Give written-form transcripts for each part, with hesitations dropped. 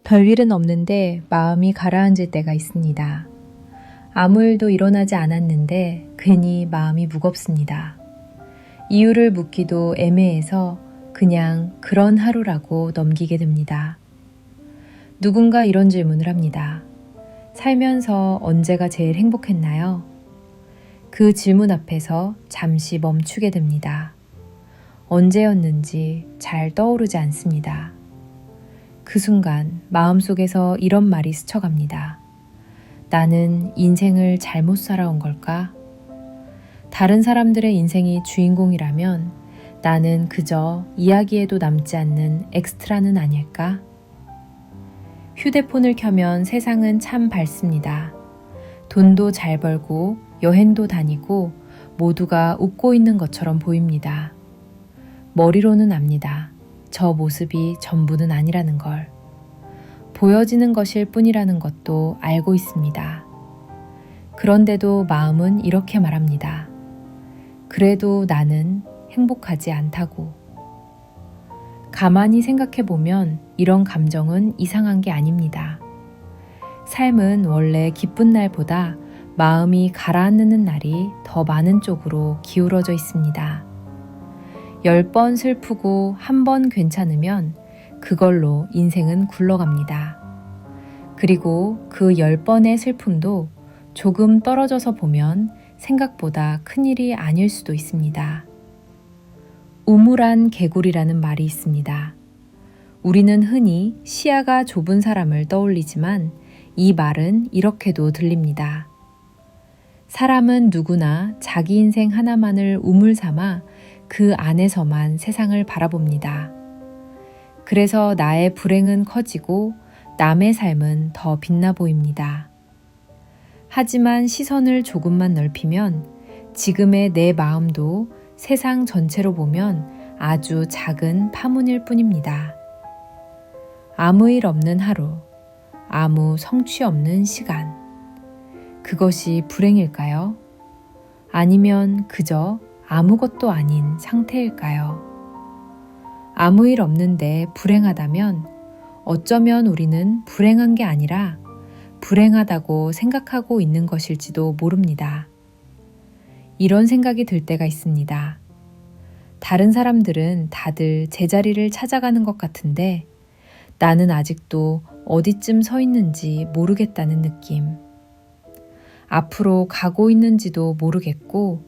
별일은 없는데 마음이 가라앉을 때가 있습니다. 아무 일도 일어나지 않았는데 괜히 마음이 무겁습니다. 이유를 묻기도 애매해서 그냥 그런 하루라고 넘기게 됩니다. 누군가 이런 질문을 합니다. 살면서 언제가 제일 행복했나요? 그 질문 앞에서 잠시 멈추게 됩니다. 언제였는지 잘 떠오르지 않습니다. 그 순간 마음속에서 이런 말이 스쳐갑니다. 나는 인생을 잘못 살아온 걸까? 다른 사람들의 인생이 주인공이라면 나는 그저 이야기에도 남지 않는 엑스트라는 아닐까? 휴대폰을 켜면 세상은 참 밝습니다. 돈도 잘 벌고 여행도 다니고 모두가 웃고 있는 것처럼 보입니다. 머리로는 압니다. 저 모습이 전부는 아니라는 걸. 보여지는 것일 뿐이라는 것도 알고 있습니다. 그런데도 마음은 이렇게 말합니다. 그래도 나는 행복하지 않다고. 가만히 생각해보면 이런 감정은 이상한 게 아닙니다. 삶은 원래 기쁜 날보다 마음이 가라앉는 날이 더 많은 쪽으로 기울어져 있습니다. 10번 슬프고 1번 괜찮으면 그걸로 인생은 굴러갑니다. 그리고 그 10번의 슬픔도 조금 떨어져서 보면 생각보다 큰일이 아닐 수도 있습니다. 우물안 개구리라는 말이 있습니다. 우리는 흔히 시야가 좁은 사람을 떠올리지만 이 말은 이렇게도 들립니다. 사람은 누구나 자기 인생 하나만을 우물 삼아 그 안에서만 세상을 바라봅니다. 그래서 나의 불행은 커지고 남의 삶은 더 빛나 보입니다. 하지만 시선을 조금만 넓히면 지금의 내 마음도 세상 전체로 보면 아주 작은 파문일 뿐입니다. 아무 일 없는 하루, 아무 성취 없는 시간. 그것이 불행일까요? 아니면 그저 아무것도 아닌 상태일까요? 아무 일 없는데 불행하다면 어쩌면 우리는 불행한 게 아니라 불행하다고 생각하고 있는 것일지도 모릅니다. 이런 생각이 들 때가 있습니다. 다른 사람들은 다들 제자리를 찾아가는 것 같은데 나는 아직도 어디쯤 서 있는지 모르겠다는 느낌. 앞으로 가고 있는지도 모르겠고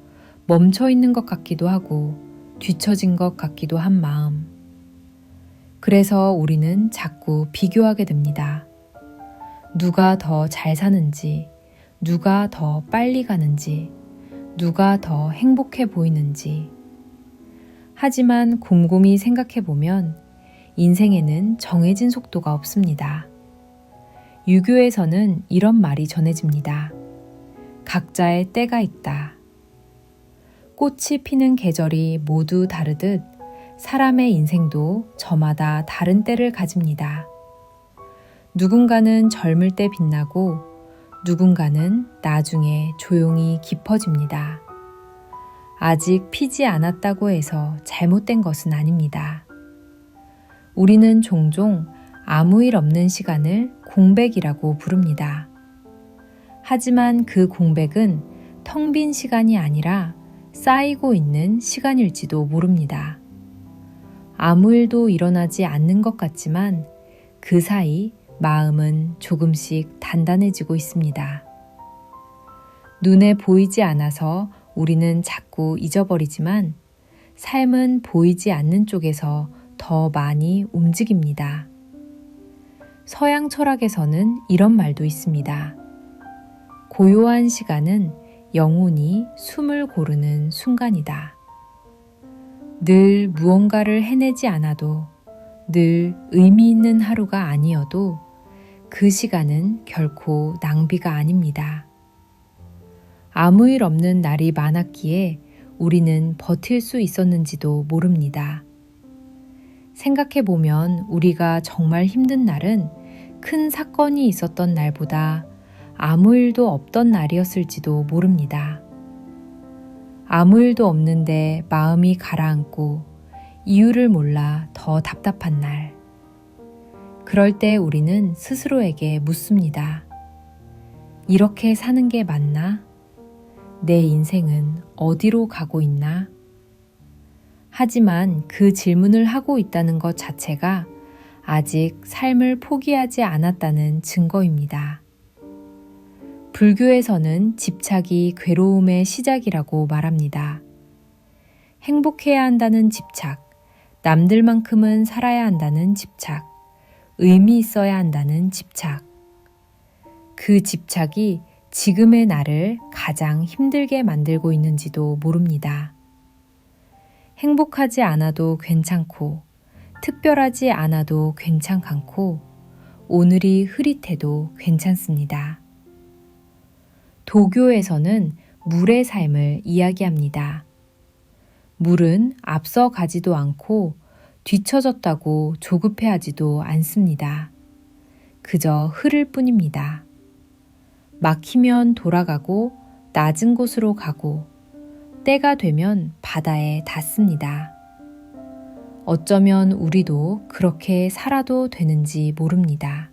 멈춰 있는 것 같기도 하고 뒤처진 것 같기도 한 마음. 그래서 우리는 자꾸 비교하게 됩니다. 누가 더 잘 사는지, 누가 더 빨리 가는지, 누가 더 행복해 보이는지. 하지만 곰곰이 생각해보면 인생에는 정해진 속도가 없습니다. 유교에서는 이런 말이 전해집니다. 각자의 때가 있다. 꽃이 피는 계절이 모두 다르듯 사람의 인생도 저마다 다른 때를 가집니다. 누군가는 젊을 때 빛나고 누군가는 나중에 조용히 깊어집니다. 아직 피지 않았다고 해서 잘못된 것은 아닙니다. 우리는 종종 아무 일 없는 시간을 공백이라고 부릅니다. 하지만 그 공백은 텅 빈 시간이 아니라 쌓이고 있는 시간일지도 모릅니다. 아무 일도 일어나지 않는 것 같지만 그 사이 마음은 조금씩 단단해지고 있습니다. 눈에 보이지 않아서 우리는 자꾸 잊어버리지만 삶은 보이지 않는 쪽에서 더 많이 움직입니다. 서양 철학에서는 이런 말도 있습니다. 고요한 시간은 영혼이 숨을 고르는 순간이다. 늘 무언가를 해내지 않아도 늘 의미 있는 하루가 아니어도 그 시간은 결코 낭비가 아닙니다. 아무 일 없는 날이 많았기에 우리는 버틸 수 있었는지도 모릅니다. 생각해보면 우리가 정말 힘든 날은 큰 사건이 있었던 날보다 아무 일도 없던 날이었을지도 모릅니다. 아무 일도 없는데 마음이 가라앉고 이유를 몰라 더 답답한 날. 그럴 때 우리는 스스로에게 묻습니다. 이렇게 사는 게 맞나? 내 인생은 어디로 가고 있나? 하지만 그 질문을 하고 있다는 것 자체가 아직 삶을 포기하지 않았다는 증거입니다. 불교에서는 집착이 괴로움의 시작이라고 말합니다. 행복해야 한다는 집착, 남들만큼은 살아야 한다는 집착, 의미 있어야 한다는 집착. 그 집착이 지금의 나를 가장 힘들게 만들고 있는지도 모릅니다. 행복하지 않아도 괜찮고, 특별하지 않아도 괜찮고, 오늘이 흐릿해도 괜찮습니다. 도교에서는 물의 삶을 이야기합니다. 물은 앞서 가지도 않고 뒤처졌다고 조급해하지도 않습니다. 그저 흐를 뿐입니다. 막히면 돌아가고 낮은 곳으로 가고 때가 되면 바다에 닿습니다. 어쩌면 우리도 그렇게 살아도 되는지 모릅니다.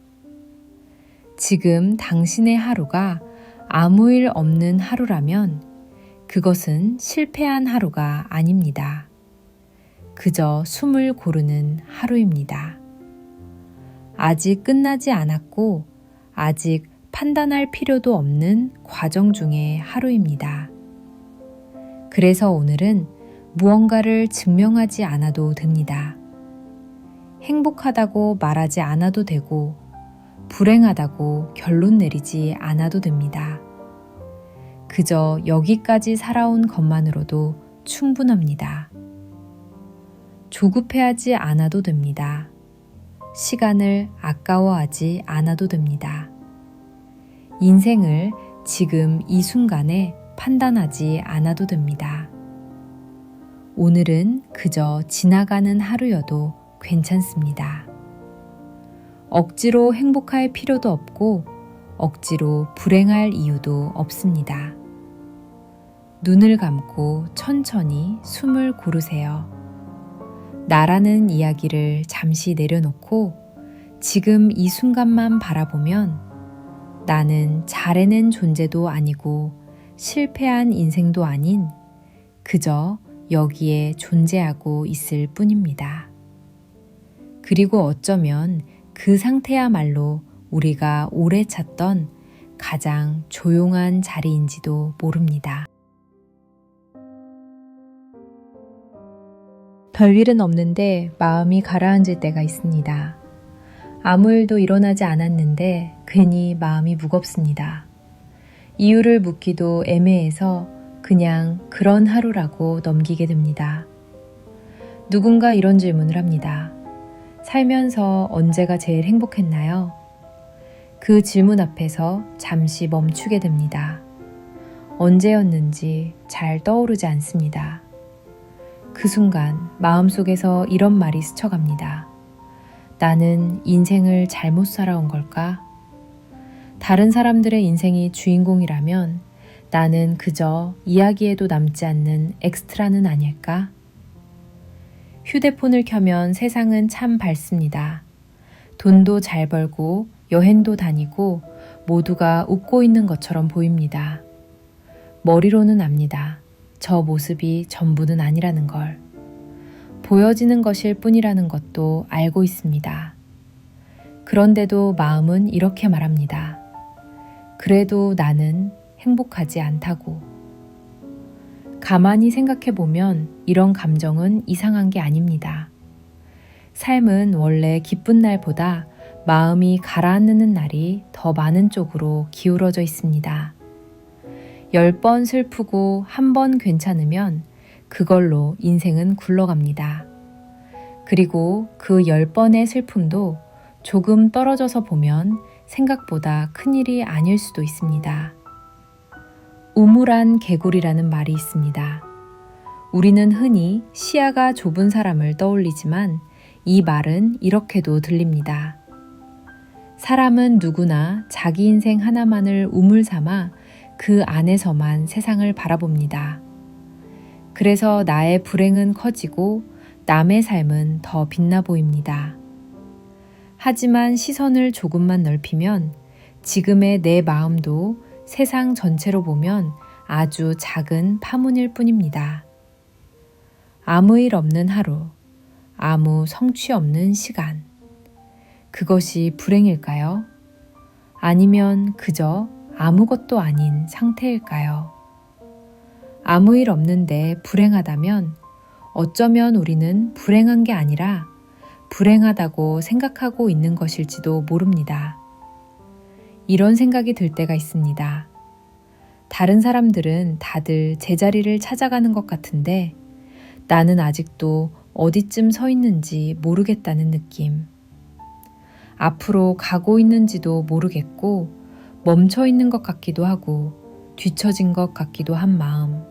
지금 당신의 하루가 아무 일 없는 하루라면 그것은 실패한 하루가 아닙니다. 그저 숨을 고르는 하루입니다. 아직 끝나지 않았고 아직 판단할 필요도 없는 과정 중의 하루입니다. 그래서 오늘은 무언가를 증명하지 않아도 됩니다. 행복하다고 말하지 않아도 되고 불행하다고 결론 내리지 않아도 됩니다. 그저 여기까지 살아온 것만으로도 충분합니다. 조급해하지 않아도 됩니다. 시간을 아까워하지 않아도 됩니다. 인생을 지금 이 순간에 판단하지 않아도 됩니다. 오늘은 그저 지나가는 하루여도 괜찮습니다. 억지로 행복할 필요도 없고 억지로 불행할 이유도 없습니다. 눈을 감고 천천히 숨을 고르세요. 나라는 이야기를 잠시 내려놓고 지금 이 순간만 바라보면 나는 잘해낸 존재도 아니고 실패한 인생도 아닌 그저 여기에 존재하고 있을 뿐입니다. 그리고 어쩌면 그 상태야말로 우리가 오래 찾던 가장 조용한 자리인지도 모릅니다. 별일은 없는데 마음이 가라앉을 때가 있습니다. 아무 일도 일어나지 않았는데 괜히 마음이 무겁습니다. 이유를 묻기도 애매해서 그냥 그런 하루라고 넘기게 됩니다. 누군가 이런 질문을 합니다. 살면서 언제가 제일 행복했나요? 그 질문 앞에서 잠시 멈추게 됩니다. 언제였는지 잘 떠오르지 않습니다. 그 순간 마음속에서 이런 말이 스쳐갑니다. 나는 인생을 잘못 살아온 걸까? 다른 사람들의 인생이 주인공이라면 나는 그저 이야기에도 남지 않는 엑스트라는 아닐까? 휴대폰을 켜면 세상은 참 밝습니다. 돈도 잘 벌고 여행도 다니고 모두가 웃고 있는 것처럼 보입니다. 머리로는 압니다. 저 모습이 전부는 아니라는 걸. 보여지는 것일 뿐이라는 것도 알고 있습니다. 그런데도 마음은 이렇게 말합니다. 그래도 나는 행복하지 않다고. 가만히 생각해보면 이런 감정은 이상한 게 아닙니다. 삶은 원래 기쁜 날보다 마음이 가라앉는 날이 더 많은 쪽으로 기울어져 있습니다. 10번 슬프고 1번 괜찮으면 그걸로 인생은 굴러갑니다. 그리고 그 10번의 슬픔도 조금 떨어져서 보면 생각보다 큰일이 아닐 수도 있습니다. 우물안 개구리라는 말이 있습니다. 우리는 흔히 시야가 좁은 사람을 떠올리지만 이 말은 이렇게도 들립니다. 사람은 누구나 자기 인생 하나만을 우물 삼아 그 안에서만 세상을 바라봅니다. 그래서 나의 불행은 커지고 남의 삶은 더 빛나 보입니다. 하지만 시선을 조금만 넓히면 지금의 내 마음도 세상 전체로 보면 아주 작은 파문일 뿐입니다. 아무 일 없는 하루, 아무 성취 없는 시간. 그것이 불행일까요? 아니면 그저 아무것도 아닌 상태일까요? 아무 일 없는데 불행하다면 어쩌면 우리는 불행한 게 아니라 불행하다고 생각하고 있는 것일지도 모릅니다. 이런 생각이 들 때가 있습니다. 다른 사람들은 다들 제자리를 찾아가는 것 같은데 나는 아직도 어디쯤 서 있는지 모르겠다는 느낌. 앞으로 가고 있는지도 모르겠고 멈춰 있는 것 같기도 하고 뒤처진 것 같기도 한 마음.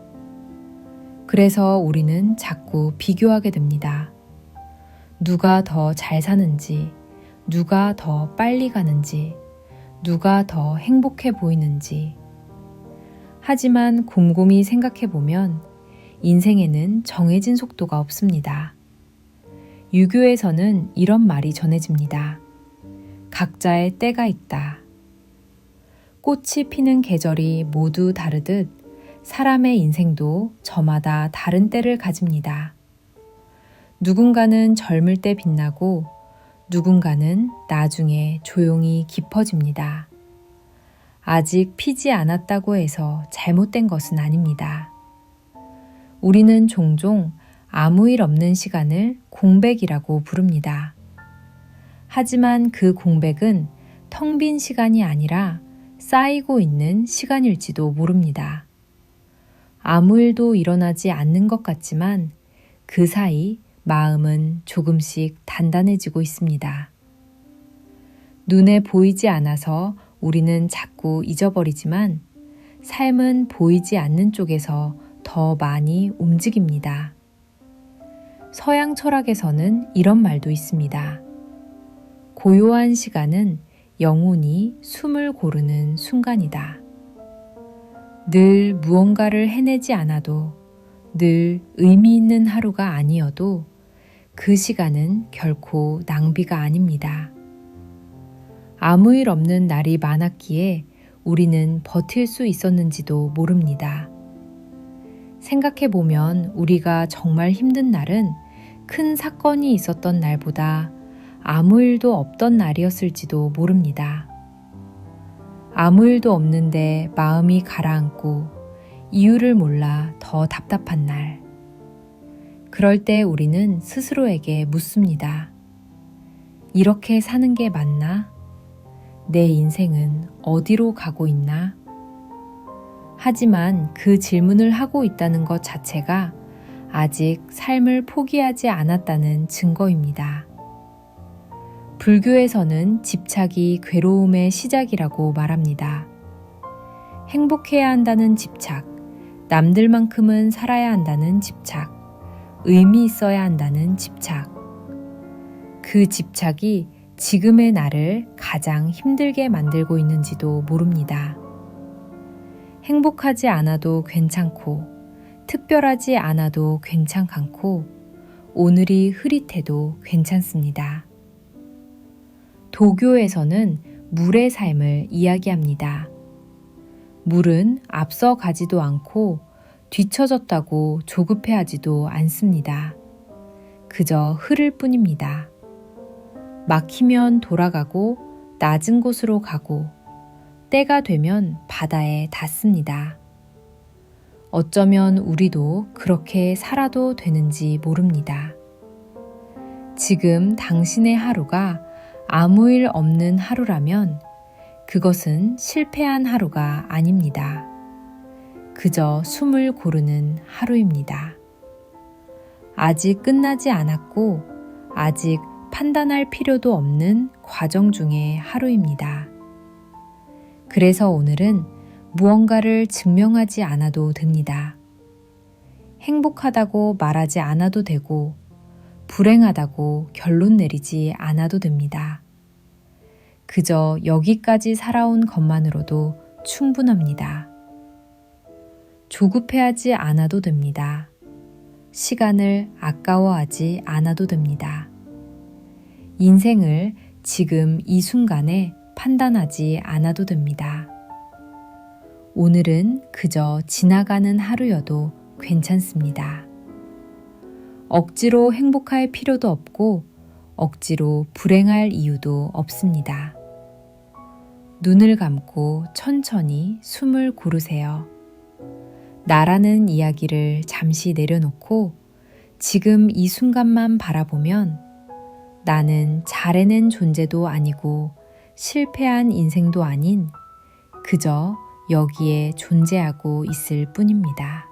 그래서 우리는 자꾸 비교하게 됩니다. 누가 더 잘 사는지, 누가 더 빨리 가는지, 누가 더 행복해 보이는지. 하지만 곰곰이 생각해 보면 인생에는 정해진 속도가 없습니다. 유교에서는 이런 말이 전해집니다. 각자의 때가 있다. 꽃이 피는 계절이 모두 다르듯 사람의 인생도 저마다 다른 때를 가집니다. 누군가는 젊을 때 빛나고 누군가는 나중에 조용히 깊어집니다. 아직 피지 않았다고 해서 잘못된 것은 아닙니다. 우리는 종종 아무 일 없는 시간을 공백이라고 부릅니다. 하지만 그 공백은 텅 빈 시간이 아니라 쌓이고 있는 시간일지도 모릅니다. 아무 일도 일어나지 않는 것 같지만 그 사이 마음은 조금씩 단단해지고 있습니다. 눈에 보이지 않아서 우리는 자꾸 잊어버리지만 삶은 보이지 않는 쪽에서 더 많이 움직입니다. 서양 철학에서는 이런 말도 있습니다. 고요한 시간은 영혼이 숨을 고르는 순간이다. 늘 무언가를 해내지 않아도, 늘 의미 있는 하루가 아니어도 그 시간은 결코 낭비가 아닙니다. 아무 일 없는 날이 많았기에 우리는 버틸 수 있었는지도 모릅니다. 생각해보면 우리가 정말 힘든 날은 큰 사건이 있었던 날보다 아무 일도 없던 날이었을지도 모릅니다. 아무 일도 없는데 마음이 가라앉고 이유를 몰라 더 답답한 날. 그럴 때 우리는 스스로에게 묻습니다. 이렇게 사는 게 맞나? 내 인생은 어디로 가고 있나? 하지만 그 질문을 하고 있다는 것 자체가 아직 삶을 포기하지 않았다는 증거입니다. 불교에서는 집착이 괴로움의 시작이라고 말합니다. 행복해야 한다는 집착, 남들만큼은 살아야 한다는 집착, 의미 있어야 한다는 집착. 그 집착이 지금의 나를 가장 힘들게 만들고 있는지도 모릅니다. 행복하지 않아도 괜찮고, 특별하지 않아도 괜찮고, 오늘이 흐릿해도 괜찮습니다. 도교에서는 물의 삶을 이야기합니다. 물은 앞서 가지도 않고 뒤처졌다고 조급해하지도 않습니다. 그저 흐를 뿐입니다. 막히면 돌아가고 낮은 곳으로 가고 때가 되면 바다에 닿습니다. 어쩌면 우리도 그렇게 살아도 되는지 모릅니다. 지금 당신의 하루가 아무 일 없는 하루라면 그것은 실패한 하루가 아닙니다. 그저 숨을 고르는 하루입니다. 아직 끝나지 않았고 아직 판단할 필요도 없는 과정 중의 하루입니다. 그래서 오늘은 무언가를 증명하지 않아도 됩니다. 행복하다고 말하지 않아도 되고 불행하다고 결론 내리지 않아도 됩니다. 그저 여기까지 살아온 것만으로도 충분합니다. 조급해하지 않아도 됩니다. 시간을 아까워하지 않아도 됩니다. 인생을 지금 이 순간에 판단하지 않아도 됩니다. 오늘은 그저 지나가는 하루여도 괜찮습니다. 억지로 행복할 필요도 없고 억지로 불행할 이유도 없습니다. 눈을 감고 천천히 숨을 고르세요. 나라는 이야기를 잠시 내려놓고 지금 이 순간만 바라보면 나는 잘해낸 존재도 아니고 실패한 인생도 아닌 그저 여기에 존재하고 있을 뿐입니다.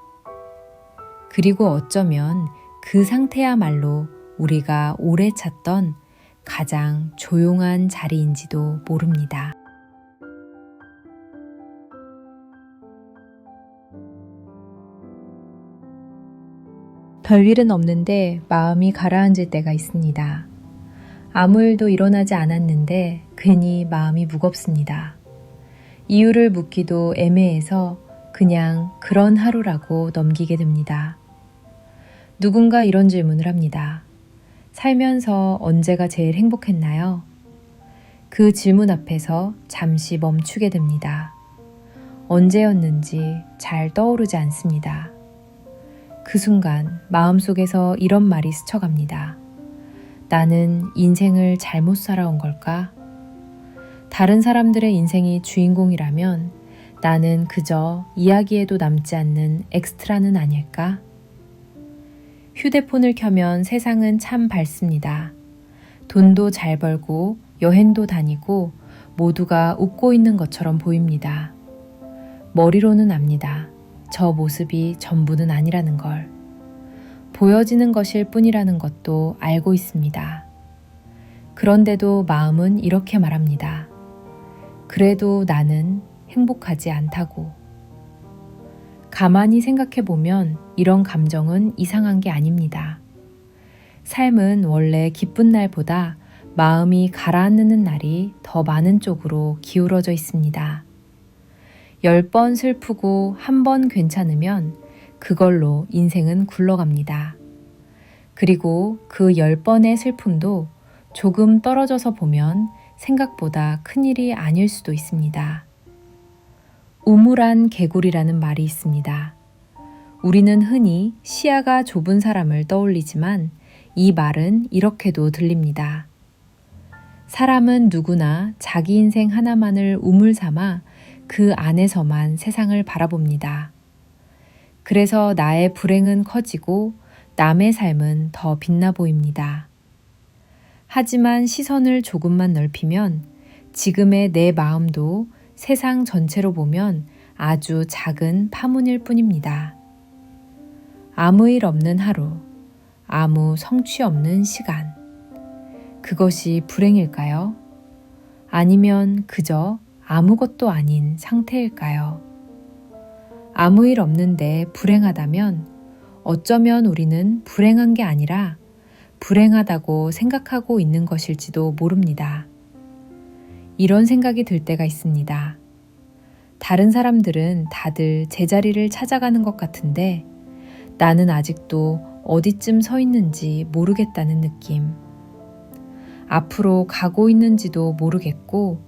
그리고 어쩌면 그 상태야말로 우리가 오래 찾던 가장 조용한 자리인지도 모릅니다. 별일은 없는데 마음이 가라앉을 때가 있습니다. 아무 일도 일어나지 않았는데 괜히 마음이 무겁습니다. 이유를 묻기도 애매해서 그냥 그런 하루라고 넘기게 됩니다. 누군가 이런 질문을 합니다. 살면서 언제가 제일 행복했나요? 그 질문 앞에서 잠시 멈추게 됩니다. 언제였는지 잘 떠오르지 않습니다. 그 순간 마음속에서 이런 말이 스쳐갑니다. 나는 인생을 잘못 살아온 걸까? 다른 사람들의 인생이 주인공이라면 나는 그저 이야기에도 남지 않는 엑스트라는 아닐까? 휴대폰을 켜면 세상은 참 밝습니다. 돈도 잘 벌고 여행도 다니고 모두가 웃고 있는 것처럼 보입니다. 머리로는 압니다. 저 모습이 전부는 아니라는 걸. 보여지는 것일 뿐이라는 것도 알고 있습니다. 그런데도 마음은 이렇게 말합니다. 그래도 나는 행복하지 않다고. 가만히 생각해보면 이런 감정은 이상한 게 아닙니다. 삶은 원래 기쁜 날보다 마음이 가라앉는 날이 더 많은 쪽으로 기울어져 있습니다. 10번 슬프고 1번 괜찮으면 그걸로 인생은 굴러갑니다. 그리고 그 10번의 슬픔도 조금 떨어져서 보면 생각보다 큰일이 아닐 수도 있습니다. 우물안 개구리라는 말이 있습니다. 우리는 흔히 시야가 좁은 사람을 떠올리지만 이 말은 이렇게도 들립니다. 사람은 누구나 자기 인생 하나만을 우물 삼아 그 안에서만 세상을 바라봅니다. 그래서 나의 불행은 커지고 남의 삶은 더 빛나 보입니다. 하지만 시선을 조금만 넓히면 지금의 내 마음도 세상 전체로 보면 아주 작은 파문일 뿐입니다. 아무 일 없는 하루, 아무 성취 없는 시간. 그것이 불행일까요? 아니면 그저 아무것도 아닌 상태일까요? 아무 일 없는데 불행하다면 어쩌면 우리는 불행한 게 아니라 불행하다고 생각하고 있는 것일지도 모릅니다. 이런 생각이 들 때가 있습니다. 다른 사람들은 다들 제자리를 찾아가는 것 같은데 나는 아직도 어디쯤 서 있는지 모르겠다는 느낌. 앞으로 가고 있는지도 모르겠고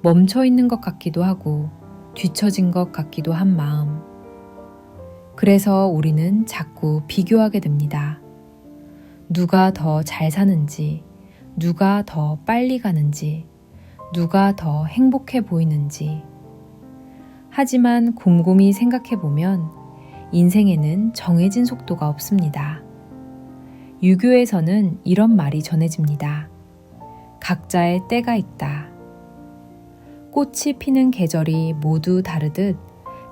멈춰 있는 것 같기도 하고 뒤처진 것 같기도 한 마음. 그래서 우리는 자꾸 비교하게 됩니다. 누가 더 잘 사는지, 누가 더 빨리 가는지, 누가 더 행복해 보이는지. 하지만 곰곰이 생각해보면 인생에는 정해진 속도가 없습니다. 유교에서는 이런 말이 전해집니다. 각자의 때가 있다. 꽃이 피는 계절이 모두 다르듯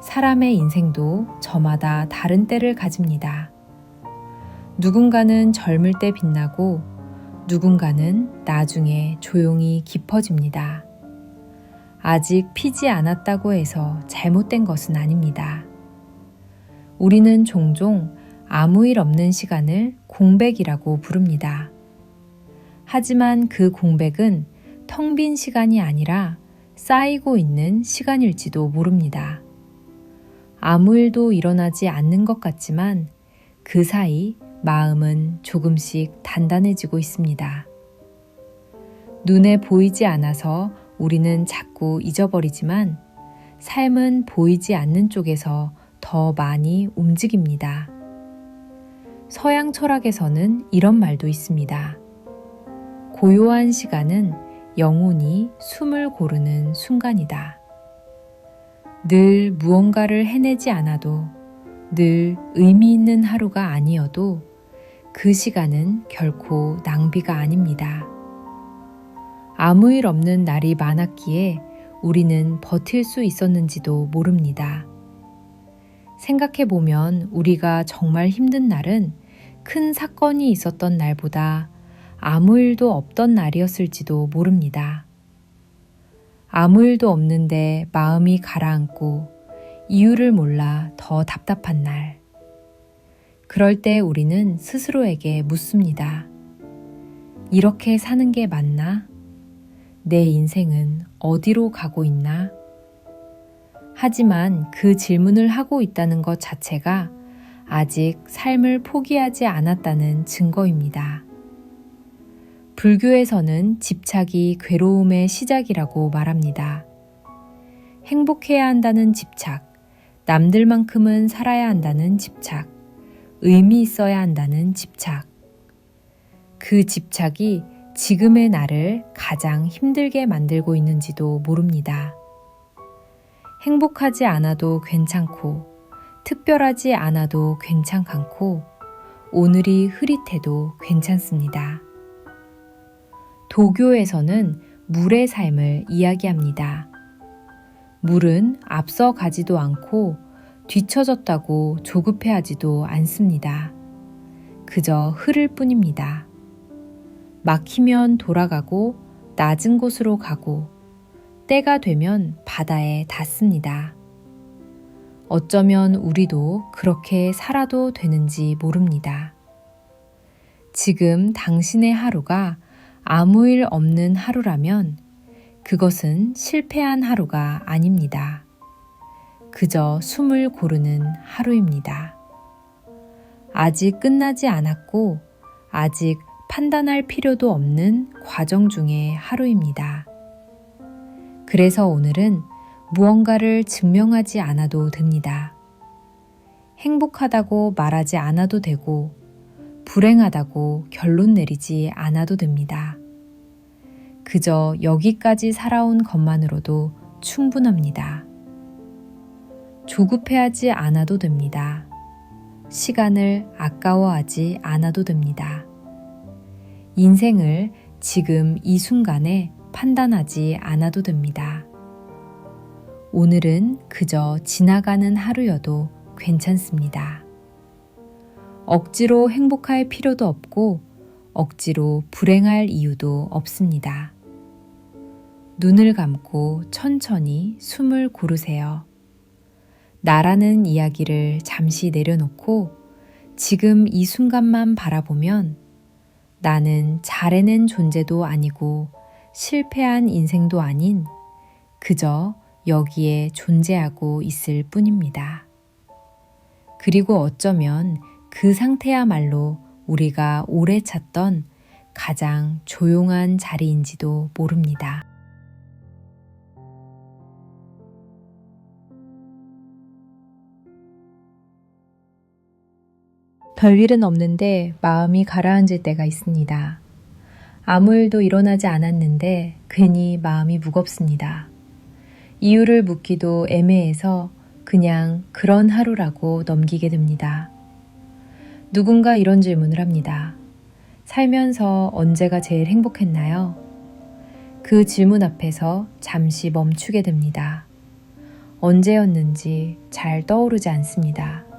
사람의 인생도 저마다 다른 때를 가집니다. 누군가는 젊을 때 빛나고 누군가는 나중에 조용히 깊어집니다. 아직 피지 않았다고 해서 잘못된 것은 아닙니다. 우리는 종종 아무 일 없는 시간을 공백이라고 부릅니다. 하지만 그 공백은 텅 빈 시간이 아니라 쌓이고 있는 시간일지도 모릅니다. 아무 일도 일어나지 않는 것 같지만 그 사이 마음은 조금씩 단단해지고 있습니다. 눈에 보이지 않아서 우리는 자꾸 잊어버리지만 삶은 보이지 않는 쪽에서 더 많이 움직입니다. 서양 철학에서는 이런 말도 있습니다. 고요한 시간은 영혼이 숨을 고르는 순간이다. 늘 무언가를 해내지 않아도, 늘 의미 있는 하루가 아니어도 그 시간은 결코 낭비가 아닙니다. 아무 일 없는 날이 많았기에 우리는 버틸 수 있었는지도 모릅니다. 생각해보면 우리가 정말 힘든 날은 큰 사건이 있었던 날보다 아무 일도 없던 날이었을지도 모릅니다. 아무 일도 없는데 마음이 가라앉고 이유를 몰라 더 답답한 날. 그럴 때 우리는 스스로에게 묻습니다. 이렇게 사는 게 맞나? 내 인생은 어디로 가고 있나? 하지만 그 질문을 하고 있다는 것 자체가 아직 삶을 포기하지 않았다는 증거입니다. 불교에서는 집착이 괴로움의 시작이라고 말합니다. 행복해야 한다는 집착, 남들만큼은 살아야 한다는 집착, 의미 있어야 한다는 집착. 그 집착이 지금의 나를 가장 힘들게 만들고 있는지도 모릅니다. 행복하지 않아도 괜찮고, 특별하지 않아도 괜찮고, 오늘이 흐릿해도 괜찮습니다. 도교에서는 물의 삶을 이야기합니다. 물은 앞서 가지도 않고 뒤처졌다고 조급해하지도 않습니다. 그저 흐를 뿐입니다. 막히면 돌아가고 낮은 곳으로 가고 때가 되면 바다에 닿습니다. 어쩌면 우리도 그렇게 살아도 되는지 모릅니다. 지금 당신의 하루가 아무 일 없는 하루라면 그것은 실패한 하루가 아닙니다. 그저 숨을 고르는 하루입니다. 아직 끝나지 않았고 아직 판단할 필요도 없는 과정 중의 하루입니다. 그래서 오늘은 무언가를 증명하지 않아도 됩니다. 행복하다고 말하지 않아도 되고 불행하다고 결론 내리지 않아도 됩니다. 그저 여기까지 살아온 것만으로도 충분합니다. 조급해하지 않아도 됩니다. 시간을 아까워하지 않아도 됩니다. 인생을 지금 이 순간에 판단하지 않아도 됩니다. 오늘은 그저 지나가는 하루여도 괜찮습니다. 억지로 행복할 필요도 없고 억지로 불행할 이유도 없습니다. 눈을 감고 천천히 숨을 고르세요. 나라는 이야기를 잠시 내려놓고 지금 이 순간만 바라보면 나는 잘해낸 존재도 아니고 실패한 인생도 아닌 그저 여기에 존재하고 있을 뿐입니다. 그리고 어쩌면 그 상태야말로 우리가 오래 찾던 가장 조용한 자리인지도 모릅니다. 별일은 없는데 마음이 가라앉을 때가 있습니다. 아무 일도 일어나지 않았는데 괜히 마음이 무겁습니다. 이유를 묻기도 애매해서 그냥 그런 하루라고 넘기게 됩니다. 누군가 이런 질문을 합니다. 살면서 언제가 제일 행복했나요? 그 질문 앞에서 잠시 멈추게 됩니다. 언제였는지 잘 떠오르지 않습니다.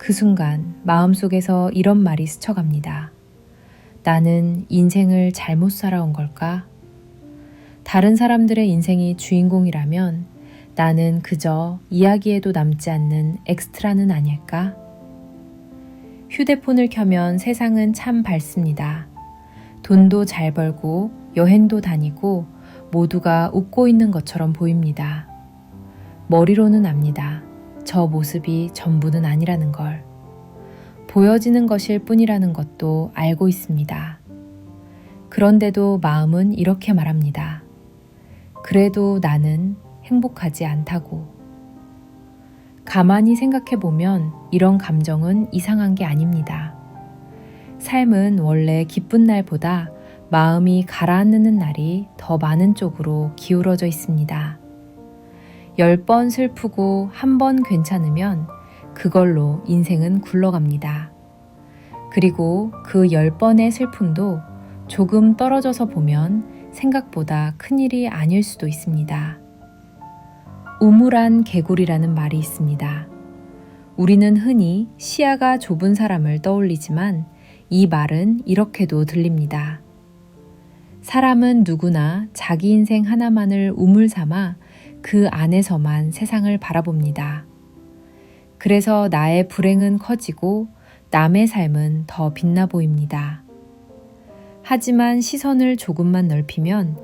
그 순간 마음속에서 이런 말이 스쳐갑니다. 나는 인생을 잘못 살아온 걸까? 다른 사람들의 인생이 주인공이라면 나는 그저 이야기에도 남지 않는 엑스트라는 아닐까? 휴대폰을 켜면 세상은 참 밝습니다. 돈도 잘 벌고 여행도 다니고 모두가 웃고 있는 것처럼 보입니다. 머리로는 압니다. 저 모습이 전부는 아니라는 걸. 보여지는 것일 뿐이라는 것도 알고 있습니다. 그런데도 마음은 이렇게 말합니다. 그래도 나는 행복하지 않다고. 가만히 생각해 보면 이런 감정은 이상한 게 아닙니다. 삶은 원래 기쁜 날보다 마음이 가라앉는 날이 더 많은 쪽으로 기울어져 있습니다. 10번 슬프고 1번 괜찮으면 그걸로 인생은 굴러갑니다. 그리고 그 10번의 슬픔도 조금 떨어져서 보면 생각보다 큰일이 아닐 수도 있습니다. 우물안 개구리라는 말이 있습니다. 우리는 흔히 시야가 좁은 사람을 떠올리지만 이 말은 이렇게도 들립니다. 사람은 누구나 자기 인생 하나만을 우물 삼아 그 안에서만 세상을 바라봅니다. 그래서 나의 불행은 커지고 남의 삶은 더 빛나 보입니다. 하지만 시선을 조금만 넓히면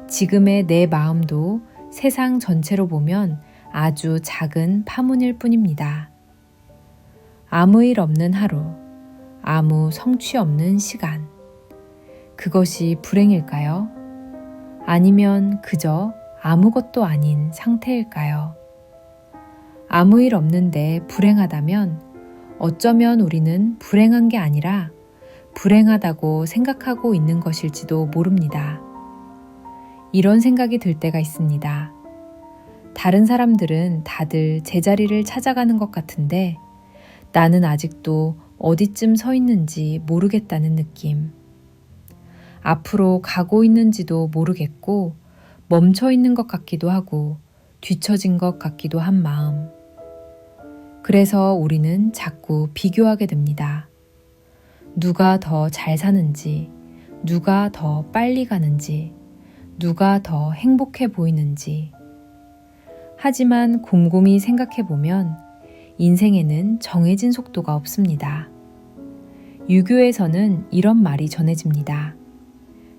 지금의 내 마음도 세상 전체로 보면 아주 작은 파문일 뿐입니다. 아무 일 없는 하루, 아무 성취 없는 시간. 그것이 불행일까요? 아니면 그저 아무것도 아닌 상태일까요? 아무 일 없는데 불행하다면 어쩌면 우리는 불행한 게 아니라 불행하다고 생각하고 있는 것일지도 모릅니다. 이런 생각이 들 때가 있습니다. 다른 사람들은 다들 제자리를 찾아가는 것 같은데 나는 아직도 어디쯤 서 있는지 모르겠다는 느낌. 앞으로 가고 있는지도 모르겠고 멈춰 있는 것 같기도 하고 뒤처진 것 같기도 한 마음. 그래서 우리는 자꾸 비교하게 됩니다. 누가 더 잘 사는지, 누가 더 빨리 가는지, 누가 더 행복해 보이는지. 하지만 곰곰이 생각해 보면 인생에는 정해진 속도가 없습니다. 유교에서는 이런 말이 전해집니다.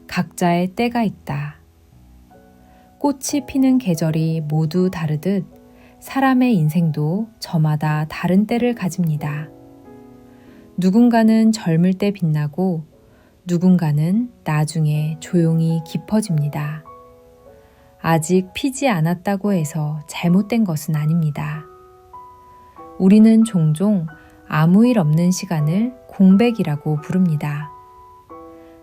각자의 때가 있다. 꽃이 피는 계절이 모두 다르듯 사람의 인생도 저마다 다른 때를 가집니다. 누군가는 젊을 때 빛나고 누군가는 나중에 조용히 깊어집니다. 아직 피지 않았다고 해서 잘못된 것은 아닙니다. 우리는 종종 아무 일 없는 시간을 공백이라고 부릅니다.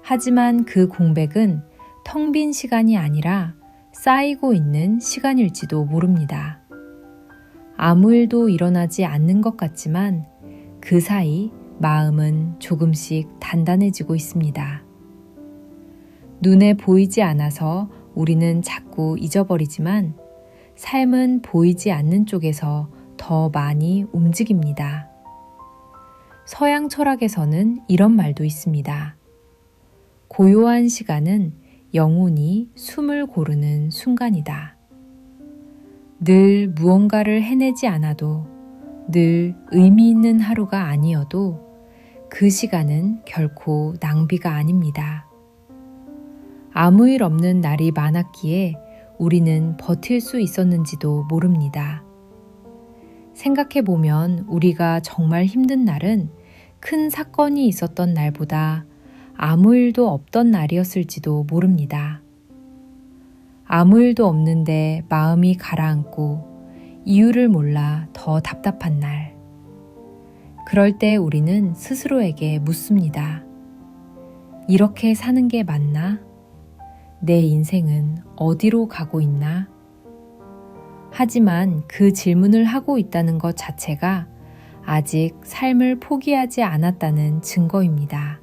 하지만 그 공백은 텅 빈 시간이 아니라 쌓이고 있는 시간일지도 모릅니다. 아무 일도 일어나지 않는 것 같지만 그 사이 마음은 조금씩 단단해지고 있습니다. 눈에 보이지 않아서 우리는 자꾸 잊어버리지만 삶은 보이지 않는 쪽에서 더 많이 움직입니다. 서양 철학에서는 이런 말도 있습니다. 고요한 시간은 영혼이 숨을 고르는 순간이다. 늘 무언가를 해내지 않아도 늘 의미 있는 하루가 아니어도 그 시간은 결코 낭비가 아닙니다. 아무 일 없는 날이 많았기에 우리는 버틸 수 있었는지도 모릅니다. 생각해보면 우리가 정말 힘든 날은 큰 사건이 있었던 날보다 아무 일도 없던 날이었을지도 모릅니다. 아무 일도 없는데 마음이 가라앉고 이유를 몰라 더 답답한 날. 그럴 때 우리는 스스로에게 묻습니다. 이렇게 사는 게 맞나? 내 인생은 어디로 가고 있나? 하지만 그 질문을 하고 있다는 것 자체가 아직 삶을 포기하지 않았다는 증거입니다.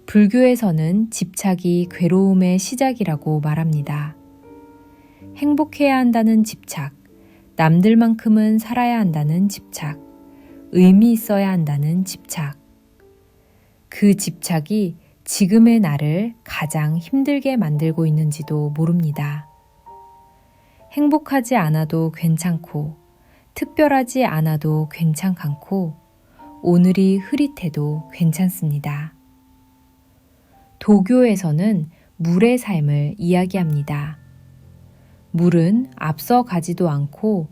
불교에서는 집착이 괴로움의 시작이라고 말합니다. 행복해야 한다는 집착, 남들만큼은 살아야 한다는 집착, 의미 있어야 한다는 집착. 그 집착이 지금의 나를 가장 힘들게 만들고 있는지도 모릅니다. 행복하지 않아도 괜찮고, 특별하지 않아도 괜찮고, 오늘이 흐릿해도 괜찮습니다. 도교에서는 물의 삶을 이야기합니다. 물은 앞서 가지도 않고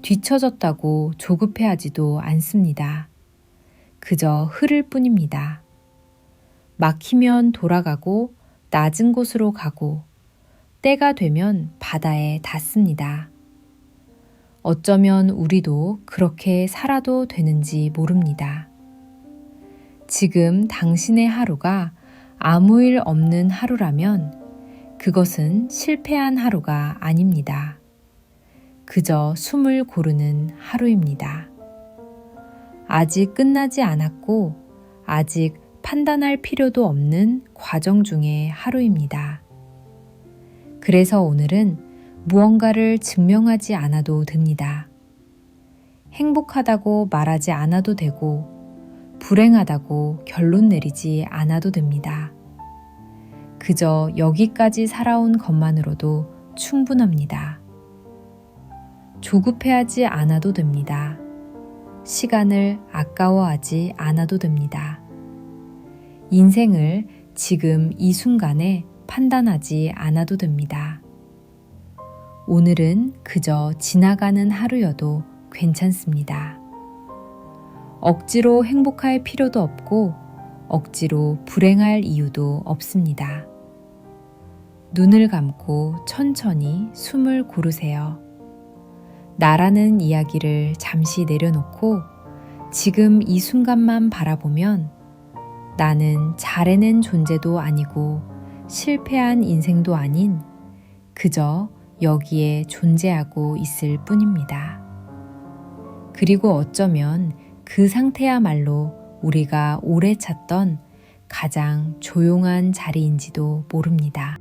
뒤처졌다고 조급해하지도 않습니다. 그저 흐를 뿐입니다. 막히면 돌아가고 낮은 곳으로 가고 때가 되면 바다에 닿습니다. 어쩌면 우리도 그렇게 살아도 되는지 모릅니다. 지금 당신의 하루가 아무 일 없는 하루라면 그것은 실패한 하루가 아닙니다. 그저 숨을 고르는 하루입니다. 아직 끝나지 않았고 아직 판단할 필요도 없는 과정 중의 하루입니다. 그래서 오늘은 무언가를 증명하지 않아도 됩니다. 행복하다고 말하지 않아도 되고 불행하다고 결론 내리지 않아도 됩니다. 그저 여기까지 살아온 것만으로도 충분합니다. 조급해하지 않아도 됩니다. 시간을 아까워하지 않아도 됩니다. 인생을 지금 이 순간에 판단하지 않아도 됩니다. 오늘은 그저 지나가는 하루여도 괜찮습니다. 억지로 행복할 필요도 없고 억지로 불행할 이유도 없습니다. 눈을 감고 천천히 숨을 고르세요. 나라는 이야기를 잠시 내려놓고 지금 이 순간만 바라보면 나는 잘해낸 존재도 아니고 실패한 인생도 아닌 그저 여기에 존재하고 있을 뿐입니다. 그리고 어쩌면 그 상태야말로 우리가 오래 찾던 가장 조용한 자리인지도 모릅니다.